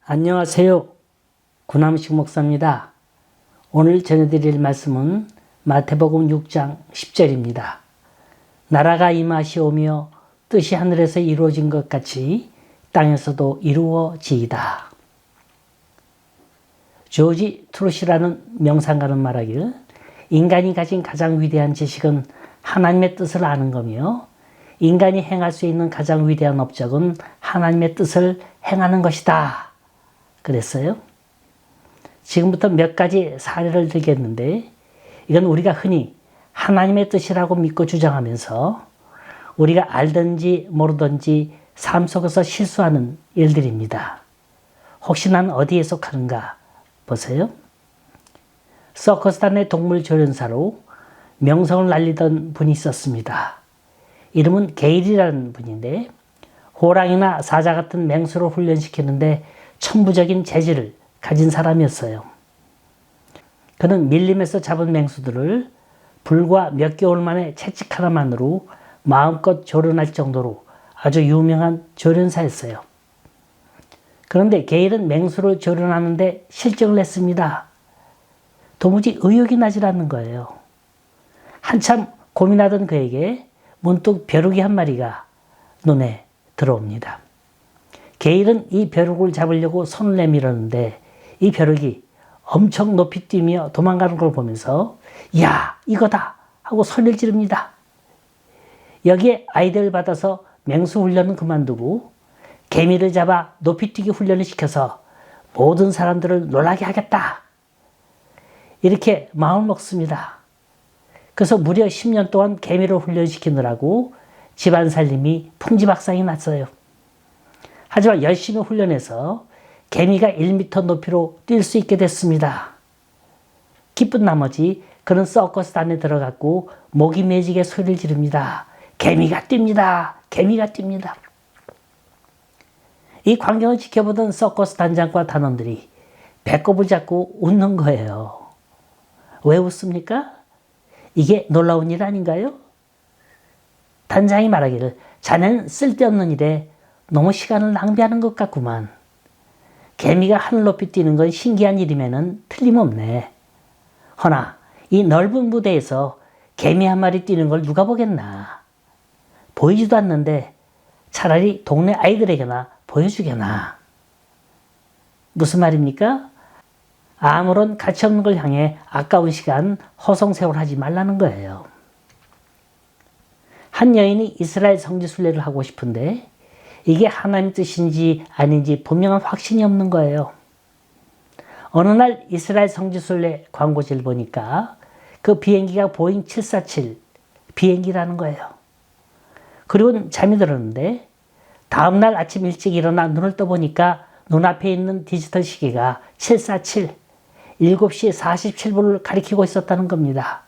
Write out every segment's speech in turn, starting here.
안녕하세요. 구남식 목사입니다. 오늘 전해드릴 말씀은 마태복음 6장 10절입니다. 나라가 임하시오며 뜻이 하늘에서 이루어진 것 같이 땅에서도 이루어지이다. 조지 트루시라는 명상가는 말하길 인간이 가진 가장 위대한 지식은 하나님의 뜻을 아는 거며 인간이 행할 수 있는 가장 위대한 업적은 하나님의 뜻을 행하는 것이다. 그랬어요. 지금부터 몇 가지 사례를 들겠는데 이건 우리가 흔히 하나님의 뜻이라고 믿고 주장하면서 우리가 알든지 모르든지 삶 속에서 실수하는 일들입니다. 혹시 난 어디에 속하는가 보세요. 서커스단의 동물 조련사로 명성을 날리던 분이 있었습니다. 이름은 게일이라는 분인데 호랑이나 사자 같은 맹수를 훈련시키는데 천부적인 재질을 가진 사람이었어요. 그는 밀림에서 잡은 맹수들을 불과 몇 개월 만에 채찍 하나만으로 마음껏 조련할 정도로 아주 유명한 조련사였어요. 그런데 게일은 맹수를 조련하는데 실적을 냈습니다. 도무지 의욕이 나질 않는 거예요. 한참 고민하던 그에게 문득 벼룩이 한 마리가 눈에 들어옵니다. 게일은 이 벼룩을 잡으려고 손을 내밀었는데 이 벼룩이 엄청 높이 뛰며 도망가는 걸 보면서 야, 이거다 하고 소리를 지릅니다. 여기에 아이디어를 받아서 맹수 훈련은 그만두고 개미를 잡아 높이 뛰기 훈련을 시켜서 모든 사람들을 놀라게 하겠다. 이렇게 마음을 먹습니다. 그래서 무려 10년 동안 개미를 훈련시키느라고 집안 살림이 풍지박산이 났어요. 하지만 열심히 훈련해서 개미가 1m 높이로 뛸 수 있게 됐습니다. 기쁜 나머지 그는 서커스단에 들어갔고 목이 매지게 소리를 지릅니다. 개미가 뜁니다. 개미가 뜁니다. 이 광경을 지켜보던 서커스 단장과 단원들이 배꼽을 잡고 웃는 거예요. 왜 웃습니까? 이게 놀라운 일 아닌가요? 단장이 말하기를 자네는 쓸데없는 일에 너무 시간을 낭비하는 것 같구만. 개미가 하늘 높이 뛰는 건 신기한 일이면은 틀림없네. 허나 이 넓은 무대에서 개미 한 마리 뛰는 걸 누가 보겠나. 보이지도 않는데 차라리 동네 아이들에게나 보여주게나. 무슨 말입니까? 아무런 가치 없는 걸 향해 아까운 시간 허송세월하지 말라는 거예요. 한 여인이 이스라엘 성지순례를 하고 싶은데 이게 하나님 뜻인지 아닌지 분명한 확신이 없는 거예요. 어느 날 이스라엘 성지순례 광고지를 보니까 그 비행기가 보잉 747 비행기라는 거예요. 그리고는 잠이 들었는데 다음날 아침 일찍 일어나 눈을 떠보니까 눈앞에 있는 디지털 시계가 747 7시 47분을 가리키고 있었다는 겁니다.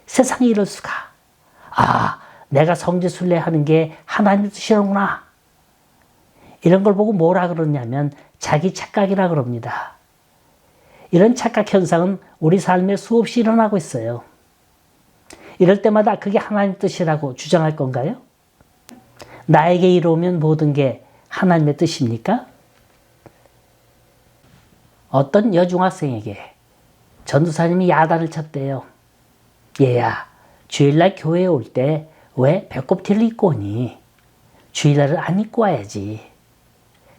세상에 이럴 수가. 아, 내가 성지순례 하는 게 하나님 뜻이로구나. 이런 걸 보고 뭐라 그러냐면 자기 착각이라 그럽니다. 이런 착각 현상은 우리 삶에 수없이 일어나고 있어요. 이럴 때마다 그게 하나님 뜻이라고 주장할 건가요? 나에게 이루어오면 모든 게 하나님의 뜻입니까? 어떤 여중학생에게 전도사님이 야단을 쳤대요. 얘야, 주일날 교회에 올 때 왜 배꼽티를 입고 오니? 주일날을 안 입고 와야지.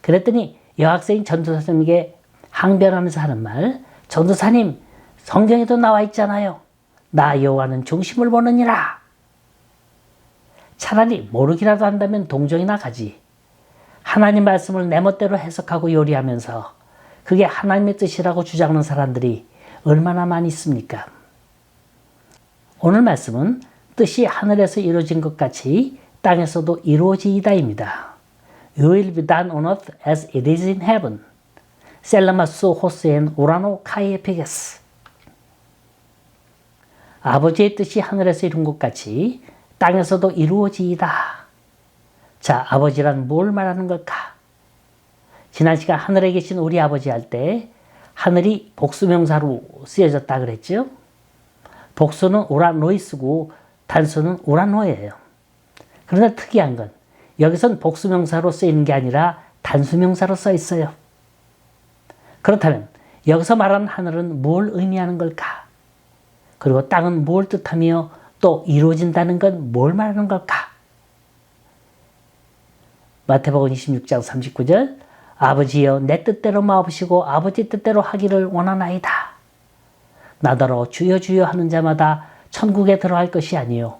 그랬더니 여학생이 전도사님에게 항변하면서 하는 말, 전도사님, 성경에도 나와 있잖아요. 나 여호와는 중심을 보느니라. 차라리 모르기라도 한다면 동정이나 가지. 하나님 말씀을 내 멋대로 해석하고 요리하면서 그게 하나님의 뜻이라고 주장하는 사람들이 얼마나 많이 있습니까? 오늘 말씀은 뜻이 하늘에서 이루어진 것 같이 땅에서도 이루어지이다입니다. You will be done on earth as it is in heaven. 셀라마스 호스엔 오라노 카이에피게스. 아버지의 뜻이 하늘에서 이룬 것 같이 땅에서도 이루어지이다. 자, 아버지란 뭘 말하는 걸까? 지난 시간 하늘에 계신 우리 아버지 할 때 하늘이 복수명사로 쓰여졌다 그랬죠? 복수는 오라노이 쓰고 단수는 오라노예요. 그러나 특이한 건 여기선 복수명사로 쓰이는 게 아니라 단수명사로 써 있어요. 그렇다면 여기서 말하는 하늘은 뭘 의미하는 걸까? 그리고 땅은 뭘 뜻하며 또 이루어진다는 건 뭘 말하는 걸까? 마태복음 26장 39절 아버지여 내 뜻대로 마옵시고 아버지 뜻대로 하기를 원하나이다. 나더러 주여 주여 하는 자마다 천국에 들어갈 것이 아니요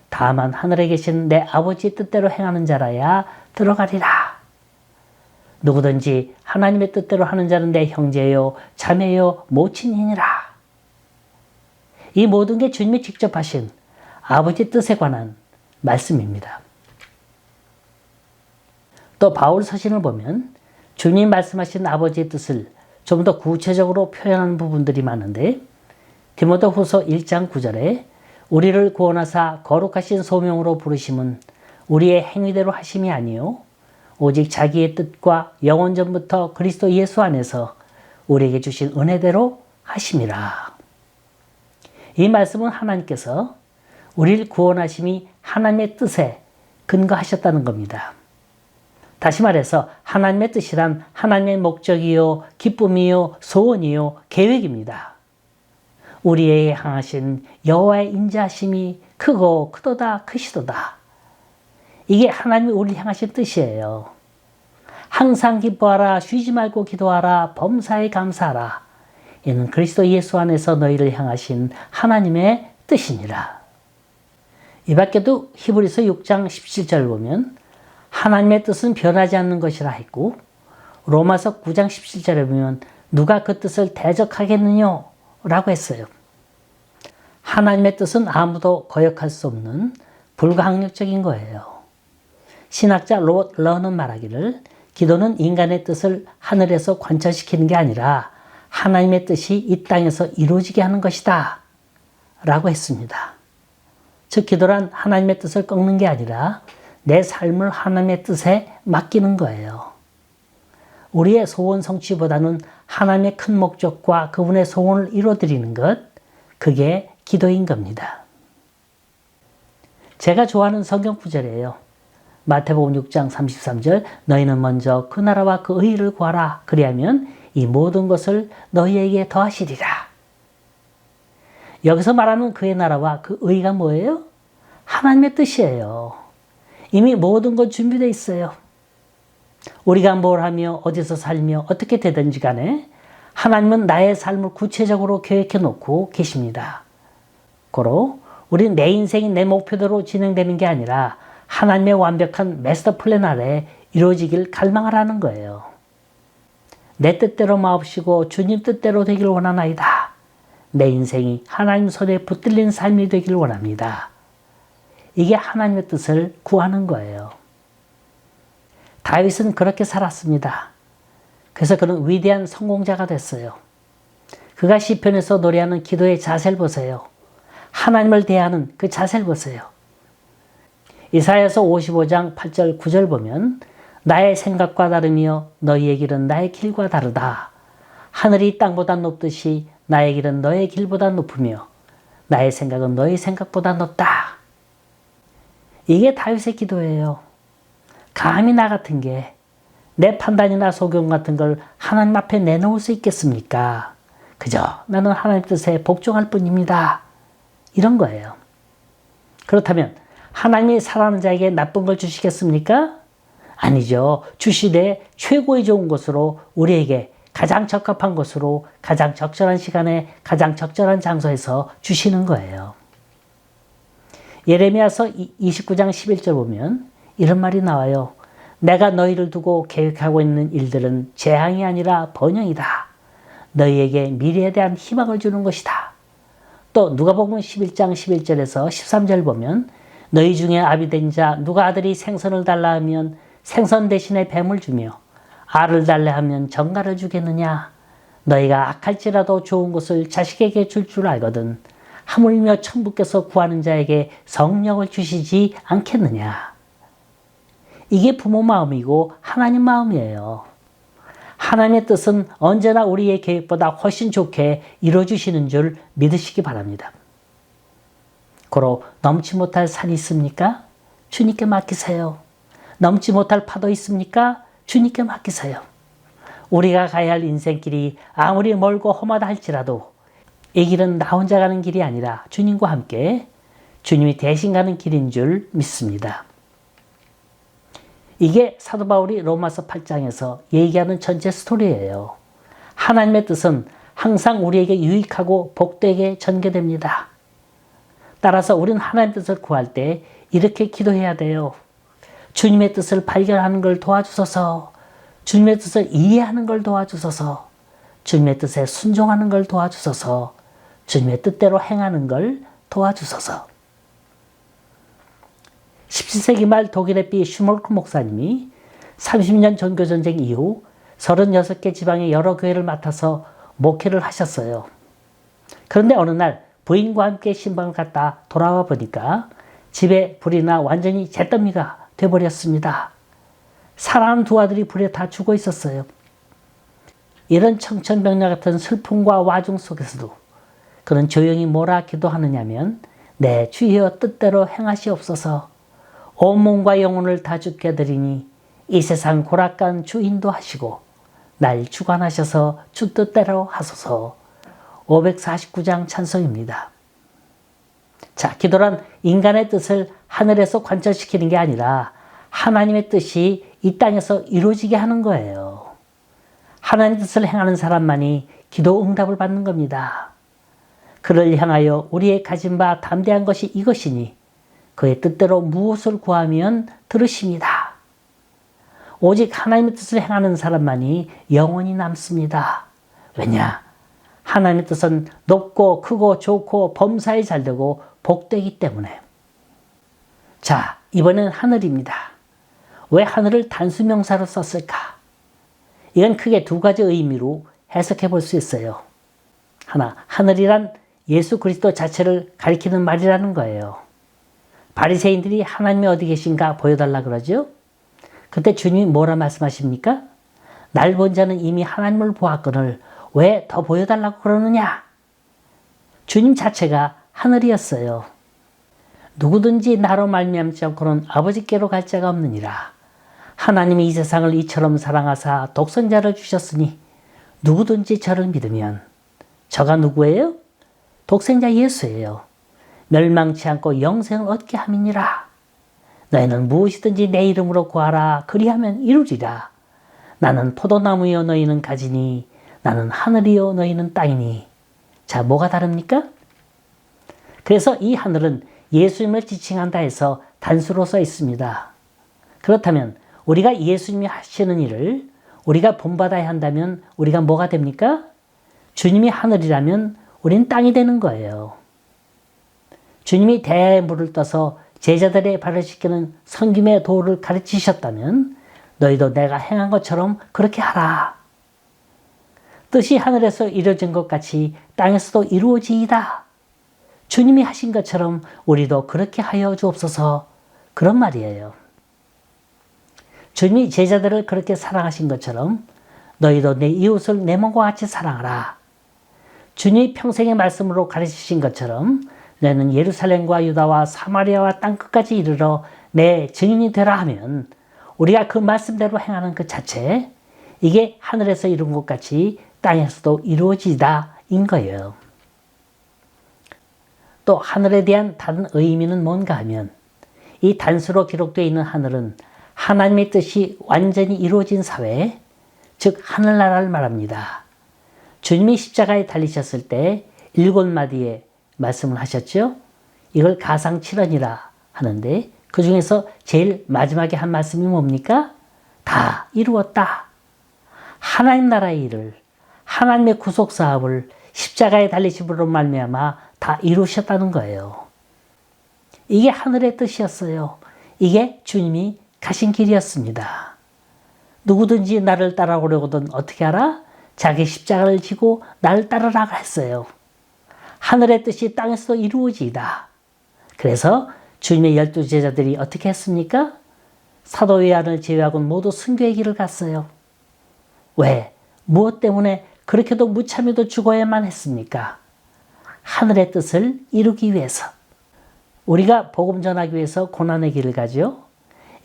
다만 하늘에 계신 내 아버지 뜻대로 행하는 자라야 들어가리라. 누구든지 하나님의 뜻대로 하는 자는 내 형제요 자매요 모친이니라. 이 모든 게 주님이 직접 하신 아버지 뜻에 관한 말씀입니다. 또 바울 서신을 보면 주님 말씀하신 아버지의 뜻을 좀 더 구체적으로 표현하는 부분들이 많은데 디모데후서 1장 9절에 우리를 구원하사 거룩하신 소명으로 부르심은 우리의 행위대로 하심이 아니요 오직 자기의 뜻과 영원 전부터 그리스도 예수 안에서 우리에게 주신 은혜대로 하심이라. 이 말씀은 하나님께서 우리를 구원하심이 하나님의 뜻에 근거하셨다는 겁니다. 다시 말해서 하나님의 뜻이란 하나님의 목적이요 기쁨이요 소원이요 계획입니다. 우리에게 향하신 여호와의 인자하심이 크고 크도다 크시도다. 이게 하나님이 우리를 향하신 뜻이에요. 항상 기뻐하라 쉬지 말고 기도하라 범사에 감사하라. 이는 그리스도 예수 안에서 너희를 향하신 하나님의 뜻이니라. 이 밖에도 히브리서 6장 17절을 보면 하나님의 뜻은 변하지 않는 것이라 했고 로마서 9장 17절에 보면 누가 그 뜻을 대적하겠느냐 라고 했어요. 하나님의 뜻은 아무도 거역할 수 없는 불가항력적인 거예요. 신학자 로버트 러는 말하기를 기도는 인간의 뜻을 하늘에서 관철시키는 게 아니라 하나님의 뜻이 이 땅에서 이루어지게 하는 것이다 라고 했습니다. 즉 기도란 하나님의 뜻을 꺾는 게 아니라 내 삶을 하나님의 뜻에 맡기는 거예요. 우리의 소원 성취보다는 하나님의 큰 목적과 그분의 소원을 이루어드리는 것, 그게 기도인 겁니다. 제가 좋아하는 성경 구절이에요. 마태복음 6장 33절 너희는 먼저 그 나라와 그 의를 구하라. 그리하면 이 모든 것을 너희에게 더하시리라. 여기서 말하는 그의 나라와 그 의가 뭐예요? 하나님의 뜻이에요. 이미 모든 것 준비되어 있어요. 우리가 뭘 하며 어디서 살며 어떻게 되든지 간에 하나님은 나의 삶을 구체적으로 계획해 놓고 계십니다. 고로 우리는 내 인생이 내 목표대로 진행되는 게 아니라 하나님의 완벽한 마스터 플랜 아래 이루어지길 갈망하라는 거예요. 내 뜻대로 마옵시고 주님 뜻대로 되길 원하나이다. 내 인생이 하나님 손에 붙들린 삶이 되길 원합니다. 이게 하나님의 뜻을 구하는 거예요. 다윗은 그렇게 살았습니다. 그래서 그는 위대한 성공자가 됐어요. 그가 시편에서 노래하는 기도의 자세를 보세요. 하나님을 대하는 그 자세를 보세요. 이사야서 55장 8절 9절 보면 나의 생각과 다르며 너희의 길은 나의 길과 다르다. 하늘이 땅보다 높듯이 나의 길은 너의 길보다 높으며 나의 생각은 너의 생각보다 높다. 이게 다윗의 기도예요. 감히 나 같은 게 내 판단이나 소견 같은 걸 하나님 앞에 내놓을 수 있겠습니까? 그저 나는 하나님 뜻에 복종할 뿐입니다. 이런 거예요. 그렇다면 하나님이 사랑하는 자에게 나쁜 걸 주시겠습니까? 아니죠. 주시되 최고의 좋은 것으로 우리에게 가장 적합한 것으로 가장 적절한 시간에 가장 적절한 장소에서 주시는 거예요. 예레미야서 29장 11절 보면 이런 말이 나와요. 내가 너희를 두고 계획하고 있는 일들은 재앙이 아니라 번영이다. 너희에게 미래에 대한 희망을 주는 것이다. 또 누가복음 11장 11절에서 13절 보면 너희 중에 아비된 자 누가 아들이 생선을 달라 하면 생선 대신에 뱀을 주며 알을 달라 하면 정갈을 주겠느냐. 너희가 악할지라도 좋은 것을 자식에게 줄 줄 알거든 하물며 천부께서 구하는 자에게 성령을 주시지 않겠느냐. 이게 부모 마음이고 하나님 마음이에요. 하나님의 뜻은 언제나 우리의 계획보다 훨씬 좋게 이루어주시는 줄 믿으시기 바랍니다. 고로 넘지 못할 산이 있습니까? 주님께 맡기세요. 넘지 못할 파도 있습니까? 주님께 맡기세요. 우리가 가야 할 인생길이 아무리 멀고 험하다 할지라도 이 길은 나 혼자 가는 길이 아니라 주님과 함께 주님이 대신 가는 길인 줄 믿습니다. 이게 사도 바울이 로마서 8장에서 얘기하는 전체 스토리예요. 하나님의 뜻은 항상 우리에게 유익하고 복되게 전개됩니다. 따라서 우리는 하나님의 뜻을 구할 때 이렇게 기도해야 돼요. 주님의 뜻을 발견하는 걸 도와주소서. 주님의 뜻을 이해하는 걸 도와주소서. 주님의 뜻에 순종하는 걸 도와주소서. 주님의 뜻대로 행하는 걸 도와주소서. 17세기 말 독일의 비 슈몰크 목사님이 30년 종교전쟁 이후 36개 지방의 여러 교회를 맡아서 목회를 하셨어요. 그런데 어느 날 부인과 함께 신방을 갔다 돌아와 보니까 집에 불이 나 완전히 잿더미가 돼버렸습니다. 사랑하는 두 아들이 불에 다 죽어 있었어요. 이런 청천벽력 같은 슬픔과 와중 속에서도 그는 조용히 뭐라 기도하느냐면 내 주여 뜻대로 행하시옵소서. 온몸과 영혼을 다 주께 드리니 이 세상 고락간 주 인도하시고 날 주관하셔서 주 뜻대로 하소서. 549장 찬송입니다. 자, 기도란 인간의 뜻을 하늘에서 관철시키는 게 아니라 하나님의 뜻이 이 땅에서 이루어지게 하는 거예요. 하나님의 뜻을 행하는 사람만이 기도 응답을 받는 겁니다. 그를 향하여 우리의 가진 바 담대한 것이 이것이니 그의 뜻대로 무엇을 구하면 들으십니다. 오직 하나님의 뜻을 행하는 사람만이 영원히 남습니다. 왜냐? 하나님의 뜻은 높고 크고 좋고 범사에 잘되고 복되기 때문에. 자, 이번엔 하늘입니다. 왜 하늘을 단수명사로 썼을까? 이건 크게 두 가지 의미로 해석해 볼 수 있어요. 하나, 하늘이란 예수 그리스도 자체를 가리키는 말이라는 거예요. 바리새인들이 하나님이 어디 계신가 보여달라 그러죠? 그때 주님이 뭐라 말씀하십니까? 날 본 자는 이미 하나님을 보았거늘 왜 더 보여달라고 그러느냐? 주님 자체가 하늘이었어요. 누구든지 나로 말미암지 않고는 아버지께로 갈 자가 없느니라. 하나님이 이 세상을 이처럼 사랑하사 독생자를 주셨으니 누구든지 저를 믿으면 저가 누구예요? 독생자 예수예요. 멸망치 않고 영생을 얻게 함이니라. 너희는 무엇이든지 내 이름으로 구하라. 그리하면 이루리라. 나는 포도나무여 너희는 가지니 나는 하늘이요 너희는 땅이니. 자, 뭐가 다릅니까? 그래서 이 하늘은 예수님을 지칭한다 해서 단수로 써 있습니다. 그렇다면 우리가 예수님이 하시는 일을 우리가 본받아야 한다면 우리가 뭐가 됩니까? 주님이 하늘이라면 우린 땅이 되는 거예요. 주님이 대야의 물을 떠서 제자들의 발을 씻기는 성김의 도를 가르치셨다면 너희도 내가 행한 것처럼 그렇게 하라. 뜻이 하늘에서 이루어진 것 같이 땅에서도 이루어지이다. 주님이 하신 것처럼 우리도 그렇게 하여 주옵소서. 그런 말이에요. 주님이 제자들을 그렇게 사랑하신 것처럼 너희도 내 이웃을 내 몸과 같이 사랑하라. 주님이 평생의 말씀으로 가르치신 것처럼 너는 예루살렘과 유다와 사마리아와 땅끝까지 이르러 내 증인이 되라 하면 우리가 그 말씀대로 행하는 그 자체, 이게 하늘에서 이룬 것 같이 땅에서도 이루어지다인 거예요. 또 하늘에 대한 다른 의미는 뭔가 하면 이 단수로 기록되어 있는 하늘은 하나님의 뜻이 완전히 이루어진 사회, 즉 하늘나라를 말합니다. 주님이 십자가에 달리셨을 때 7마디의 말씀을 하셨죠. 이걸 가상칠언이라 하는데 그 중에서 제일 마지막에 한 말씀이 뭡니까? 다 이루었다. 하나님 나라의 일을, 하나님의 구속사업을 십자가에 달리심으로 말미암아 다 이루셨다는 거예요. 이게 하늘의 뜻이었어요. 이게 주님이 가신 길이었습니다. 누구든지 나를 따라오려거든 어떻게 하라? 자기 십자가를 지고 나를 따르라 했어요. 하늘의 뜻이 땅에서도 이루어지이다. 그래서 주님의 12제자들이 어떻게 했습니까? 사도 요한을 제외하고는 모두 순교의 길을 갔어요. 왜? 무엇 때문에 그렇게도 무참히도 죽어야만 했습니까? 하늘의 뜻을 이루기 위해서. 우리가 복음 전하기 위해서 고난의 길을 가죠.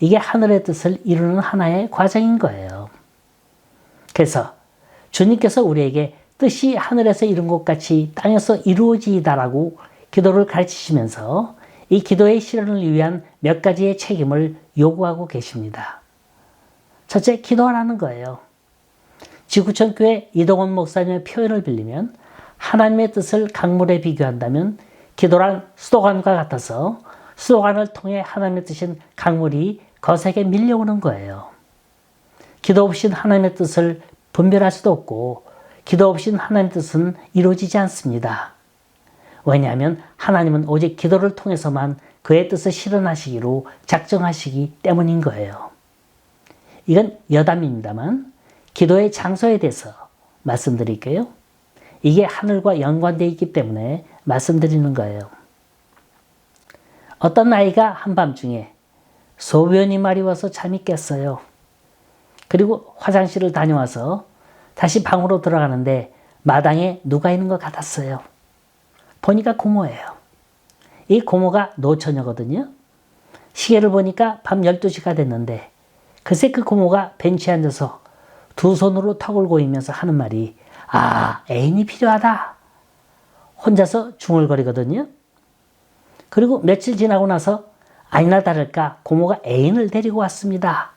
이게 하늘의 뜻을 이루는 하나의 과정인 거예요. 그래서 주님께서 우리에게 뜻이 하늘에서 이룬 것 같이 땅에서 이루어지이다라고 기도를 가르치시면서 이 기도의 실현을 위한 몇 가지의 책임을 요구하고 계십니다. 첫째, 기도하라는 거예요. 지구촌교회 이동원 목사님의 표현을 빌리면 하나님의 뜻을 강물에 비교한다면 기도란 수도관과 같아서 수도관을 통해 하나님의 뜻인 강물이 거세게 밀려오는 거예요. 기도 없이는 하나님의 뜻을 분별할 수도 없고 기도 없이는 하나님의 뜻은 이루어지지 않습니다. 왜냐하면 하나님은 오직 기도를 통해서만 그의 뜻을 실현하시기로 작정하시기 때문인 거예요. 이건 여담입니다만 기도의 장소에 대해서 말씀드릴게요. 이게 하늘과 연관되어 있기 때문에 말씀드리는 거예요. 어떤 아이가 한밤중에 소변이 마려워서 잠이 깼어요. 그리고 화장실을 다녀와서 다시 방으로 들어가는데 마당에 누가 있는 것 같았어요. 보니까 고모예요. 이 고모가 노처녀거든요. 시계를 보니까 밤 12시가 됐는데 글쎄 그 고모가 벤치에 앉아서 두 손으로 턱을 고이면서 하는 말이 애인이 필요하다. 혼자서 중얼거리거든요. 그리고 며칠 지나고 나서 아니나 다를까 고모가 애인을 데리고 왔습니다.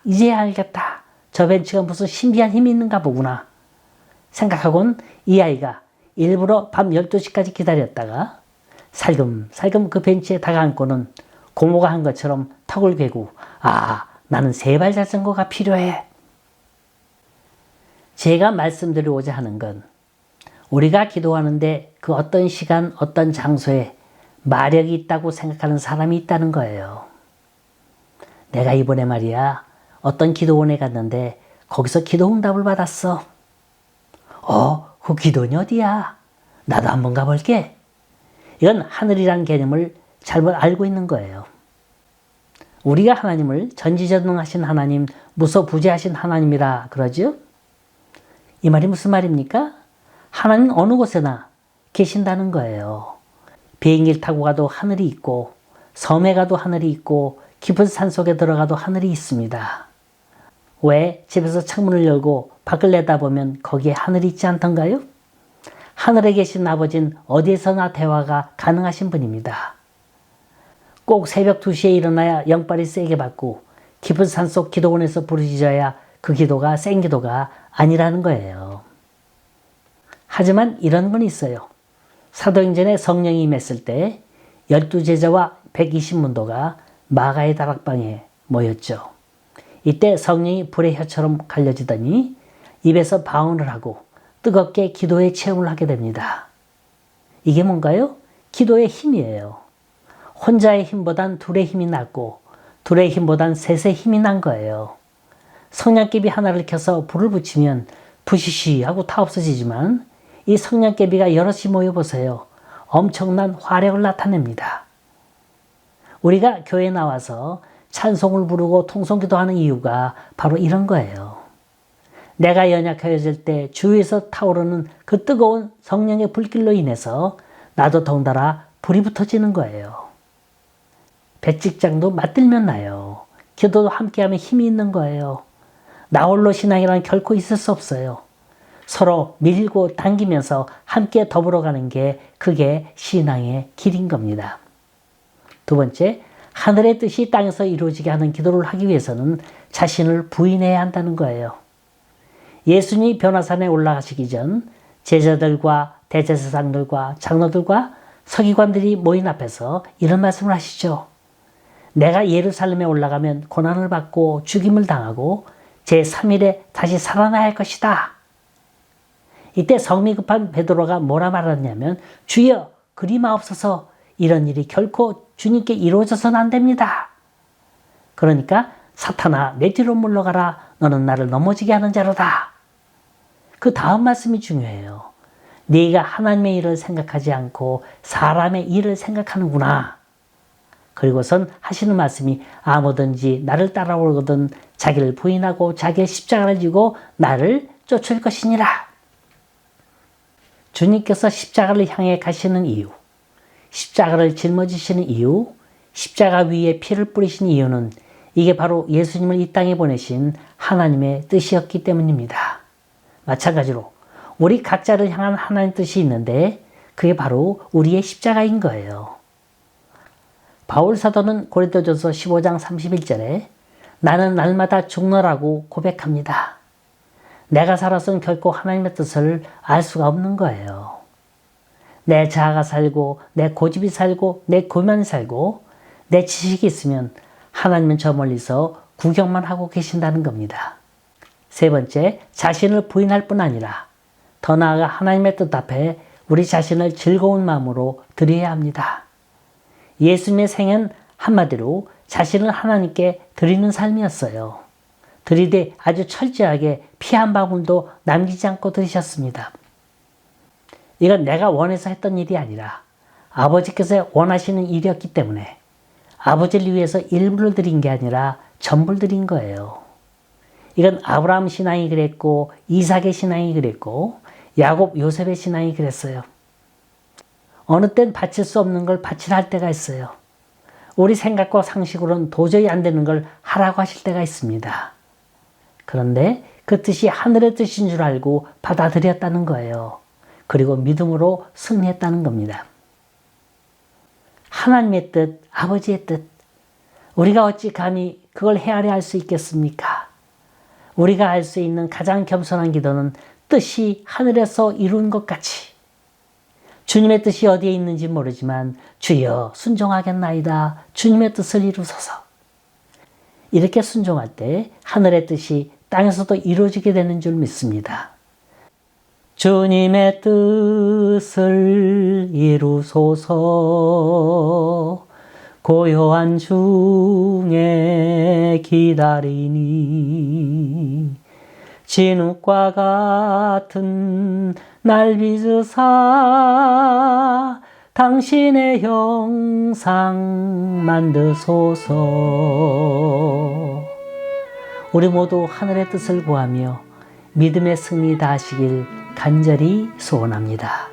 이제야 알겠다. 저 벤치가 무슨 신비한 힘이 있는가 보구나. 생각하곤 이 아이가 일부러 밤 12시까지 기다렸다가 살금살금 그 벤치에 다가앉고는 고모가 한 것처럼 턱을 괴고 나는 세발 자전거가 필요해. 제가 말씀드리고자 하는 건 우리가 기도하는데 그 어떤 시간 어떤 장소에 마력이 있다고 생각하는 사람이 있다는 거예요. 내가 이번에 말이야 어떤 기도원에 갔는데 거기서 기도 응답을 받았어. 그 기도원이 어디야? 나도 한번 가볼게. 이건 하늘이란 개념을 잘못 알고 있는 거예요. 우리가 하나님을 전지전능하신 하나님, 무소부재하신 하나님이라 그러죠? 이 말이 무슨 말입니까? 하나님은 어느 곳에나 계신다는 거예요. 비행기를 타고 가도 하늘이 있고 섬에 가도 하늘이 있고 깊은 산속에 들어가도 하늘이 있습니다. 왜 집에서 창문을 열고 밖을 내다보면 거기에 하늘이 있지 않던가요? 하늘에 계신 아버지는 어디에서나 대화가 가능하신 분입니다. 꼭 새벽 2시에 일어나야 영빨이 세게 받고 깊은 산속 기도원에서 부르짖어야 그 기도가 센 기도가 아니라는 거예요. 하지만 이런 건 있어요. 사도행전에 성령이 임했을 때 12제자와 120문도가 마가의 다락방에 모였죠. 이때 성령이 불의 혀처럼 갈려지더니 입에서 방언을 하고 뜨겁게 기도의 체험을 하게 됩니다. 이게 뭔가요? 기도의 힘이에요. 혼자의 힘보단 둘의 힘이 낫고 둘의 힘보단 셋의 힘이 난 거예요. 성냥개비 하나를 켜서 불을 붙이면 부시시 하고 다 없어지지만 이 성냥개비가 여럿이 모여보세요. 엄청난 화력을 나타냅니다. 우리가 교회에 나와서 찬송을 부르고 통성기도하는 이유가 바로 이런 거예요. 내가 연약해질 때 주위에서 타오르는 그 뜨거운 성령의 불길로 인해서 나도 덩달아 불이 붙어지는 거예요. 백직장도 맞들면 나요. 기도도 함께하면 힘이 있는 거예요. 나 홀로 신앙이란 결코 있을 수 없어요. 서로 밀고 당기면서 함께 더불어가는 게 그게 신앙의 길인 겁니다. 두 번째, 하늘의 뜻이 땅에서 이루어지게 하는 기도를 하기 위해서는 자신을 부인해야 한다는 거예요. 예수님이 변화산에 올라가시기 전 제자들과 대제사장들과 장로들과 서기관들이 모인 앞에서 이런 말씀을 하시죠. 내가 예루살렘에 올라가면 고난을 받고 죽임을 당하고 제3일에 다시 살아나야 할 것이다. 이때 성미 급한 베드로가 뭐라 말하냐면 주여 그리 마옵소서 이런 일이 결코 주님께 이루어져서는 안 됩니다. 그러니까 사탄아 내 뒤로 물러가라 너는 나를 넘어지게 하는 자로다. 그 다음 말씀이 중요해요. 네가 하나님의 일을 생각하지 않고 사람의 일을 생각하는구나. 그리고선 하시는 말씀이 아무든지 나를 따라오거든 자기를 부인하고 자기의 십자가를 지고 나를 쫓을 것이니라. 주님께서 십자가를 향해 가시는 이유, 십자가를 짊어지시는 이유, 십자가 위에 피를 뿌리신 이유는 이게 바로 예수님을 이 땅에 보내신 하나님의 뜻이었기 때문입니다. 마찬가지로 우리 각자를 향한 하나님의 뜻이 있는데 그게 바로 우리의 십자가인 거예요. 바울 사도는 고린도전서 15장 31절에 나는 날마다 죽노라고 고백합니다. 내가 살아서는 결코 하나님의 뜻을 알 수가 없는 거예요. 내 자아가 살고 내 고집이 살고 내 교만이 살고 내 지식이 있으면 하나님은 저 멀리서 구경만 하고 계신다는 겁니다. 세 번째, 자신을 부인할 뿐 아니라 더 나아가 하나님의 뜻 앞에 우리 자신을 즐거운 마음으로 드려야 합니다. 예수님의 생애는 한마디로 자신을 하나님께 드리는 삶이었어요. 드리되 아주 철저하게 피 한 방울도 남기지 않고 드리셨습니다. 이건 내가 원해서 했던 일이 아니라 아버지께서 원하시는 일이었기 때문에 아버지를 위해서 일부를 드린 게 아니라 전부를 드린 거예요. 이건 아브라함 신앙이 그랬고 이삭의 신앙이 그랬고 야곱 요셉의 신앙이 그랬어요. 어느 땐 바칠 수 없는 걸 바치라 할 때가 있어요. 우리 생각과 상식으로는 도저히 안 되는 걸 하라고 하실 때가 있습니다. 그런데 그 뜻이 하늘의 뜻인 줄 알고 받아들였다는 거예요. 그리고 믿음으로 승리했다는 겁니다. 하나님의 뜻, 아버지의 뜻, 우리가 어찌 감히 그걸 헤아려 할 수 있겠습니까? 우리가 할 수 있는 가장 겸손한 기도는 뜻이 하늘에서 이룬 것 같이 주님의 뜻이 어디에 있는지 모르지만 주여 순종하겠나이다. 주님의 뜻을 이루소서. 이렇게 순종할 때 하늘의 뜻이 땅에서도 이루어지게 되는 줄 믿습니다. 주님의 뜻을 이루소서. 고요한 중에 기다리니 진흙과 같은 날 빚으사 당신의 형상 만드소서. 우리 모두 하늘의 뜻을 구하며 믿음의 승리 다하시길 간절히 소원합니다.